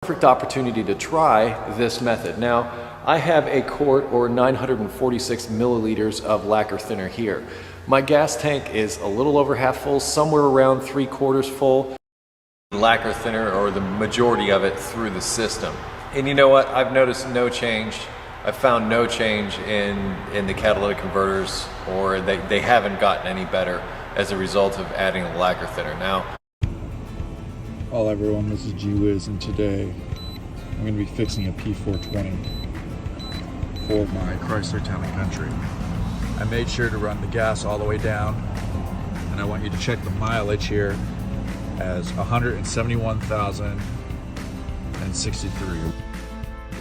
perfect opportunity to try this method. Now, I have a quart or 946 milliliters of lacquer thinner here. My gas tank is a little over half full, somewhere around 3/4 full. Lacquer thinner, or the majority of it, through the system. And you know what? I've noticed no change. I've found no change in the catalytic converters, or they haven't gotten any better as a result of adding the lacquer thinner. Now, hello everyone, this is G-Wiz, and today I'm going to be fixing a P420 for my Chrysler Town & Country. I made sure to run the gas all the way down, and I want you to check the mileage here as 171,063. In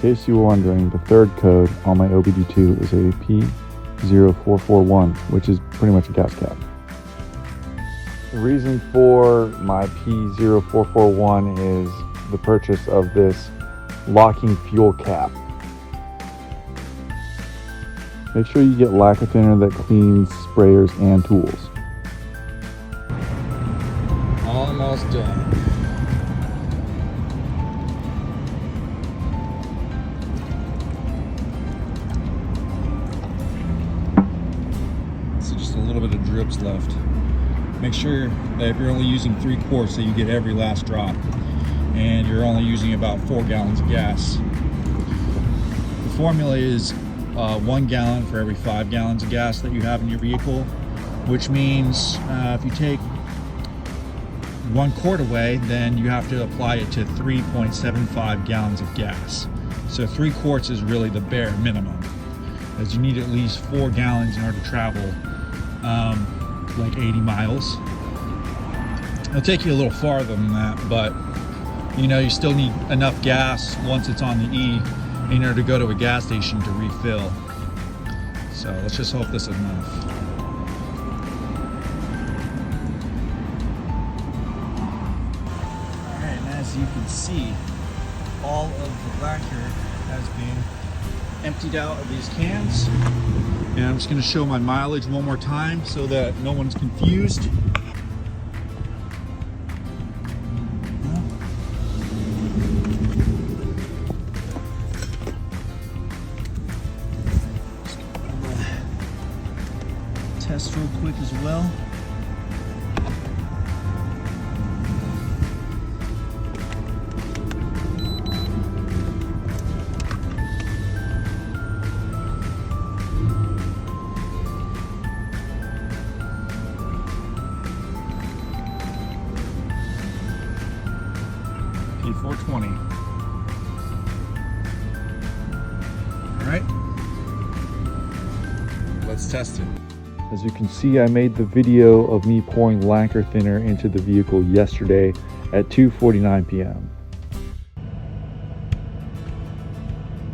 case you were wondering, the third code on my OBD2 is a P0441, which is pretty much a gas cap. The reason for my P0441 is the purchase of this locking fuel cap. Make sure you get lacquer thinner that cleans sprayers and tools. Almost done. So just a little bit of drips left. Make sure that if you're only using 3 quarts that you get every last drop, and you're only using about 4 gallons of gas. The formula is 1 gallon for every 5 gallons of gas that you have in your vehicle, which means if you take 1 quart away, then you have to apply it to 3.75 gallons of gas. So 3 quarts is really the bare minimum, as you need at least 4 gallons in order to travel like 80 miles. It'll take you a little farther than that, but you know, you still need enough gas once it's on the E in order to go to a gas station to refill. So let's just hope this is enough. Alright, and as you can see, all of the lacquer has been emptied out of these cans. And I'm just going to show my mileage one more time so that no one's confused. Test real quick as well. P420. All right, let's test it. As you can see, I made the video of me pouring lacquer thinner into the vehicle yesterday at 2:49 p.m.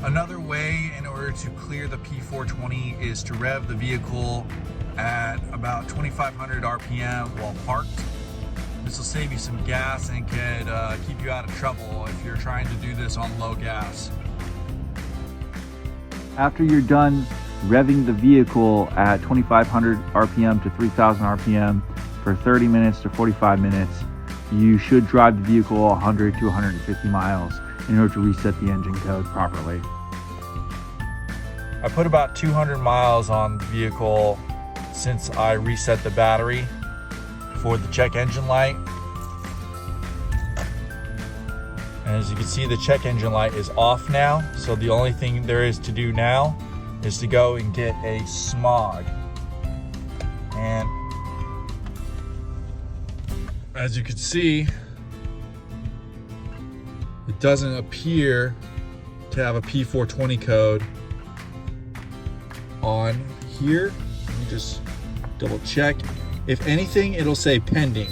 Another way in order to clear the P420 is to rev the vehicle at about 2,500 RPM while parked. This will save you some gas and could keep you out of trouble if you're trying to do this on low gas. After you're done revving the vehicle at 2,500 RPM to 3,000 RPM for 30 minutes to 45 minutes, you should drive the vehicle 100 to 150 miles in order to reset the engine code properly. I put about 200 miles on the vehicle since I reset the battery for the check engine light. And as you can see, the check engine light is off now. So the only thing there is to do now is to go and get a smog. And as you can see, it doesn't appear to have a P420 code on here. Let me just double check. If anything, it'll say pending.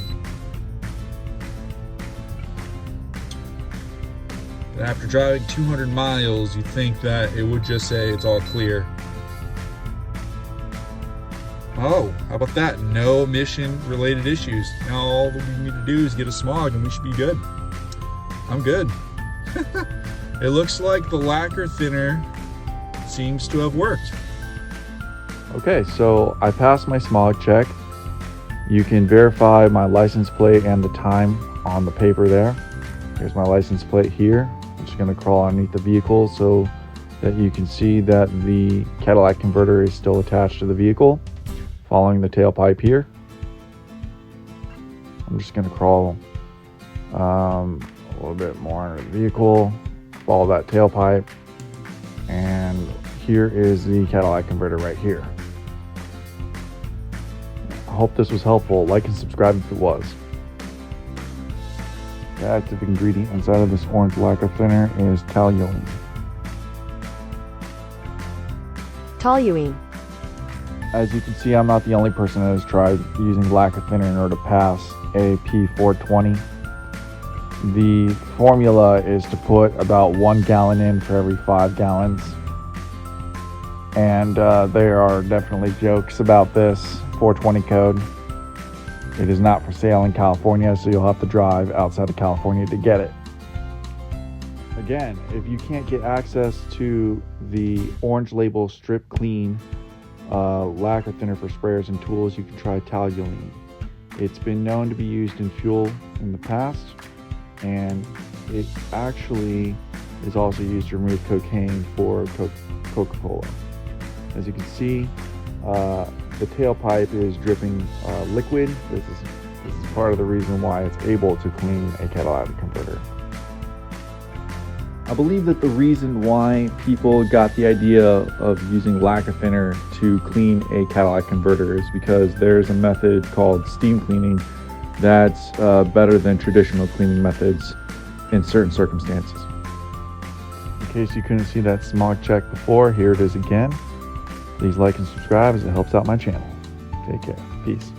But after driving 200 miles, you'd think that it would just say it's all clear. Oh, how about that? No emission related issues. Now all that we need to do is get a smog and we should be good. I'm good. It looks like the lacquer thinner seems to have worked. Okay, so I passed my smog check. You can verify my license plate and the time on the paper there. Here's my license plate here. just going to crawl underneath the vehicle so that you can see that the catalytic converter is still attached to the vehicle, following the tailpipe here. I'm just going to crawl a little bit more under the vehicle, follow that tailpipe, and here is the catalytic converter right here. I hope this was helpful. Like and subscribe if it was. The active ingredient inside of this orange lacquer thinner is toluene. Toluene. As you can see, I'm not the only person that has tried using lacquer thinner in order to pass a p420. The formula is to put about 1 gallon in for every 5 gallons. And there are definitely jokes about this 420 code. It is not for sale in California, so you'll have to drive outside of California to get it. Again, if you can't get access to the orange label strip clean lacquer thinner for sprayers and tools, you can try toluene. It's been known to be used in fuel in the past, and it actually is also used to remove cocaine for Coca-Cola. As you can see, the tailpipe is dripping liquid. This is part of the reason why it's able to clean a catalytic converter. I believe that the reason why people got the idea of using lacquer thinner to clean a catalytic converter is because there's a method called steam cleaning that's better than traditional cleaning methods in certain circumstances. In case you couldn't see that smog check before, here it is again. Please like and subscribe as it helps out my channel. Take care. Peace.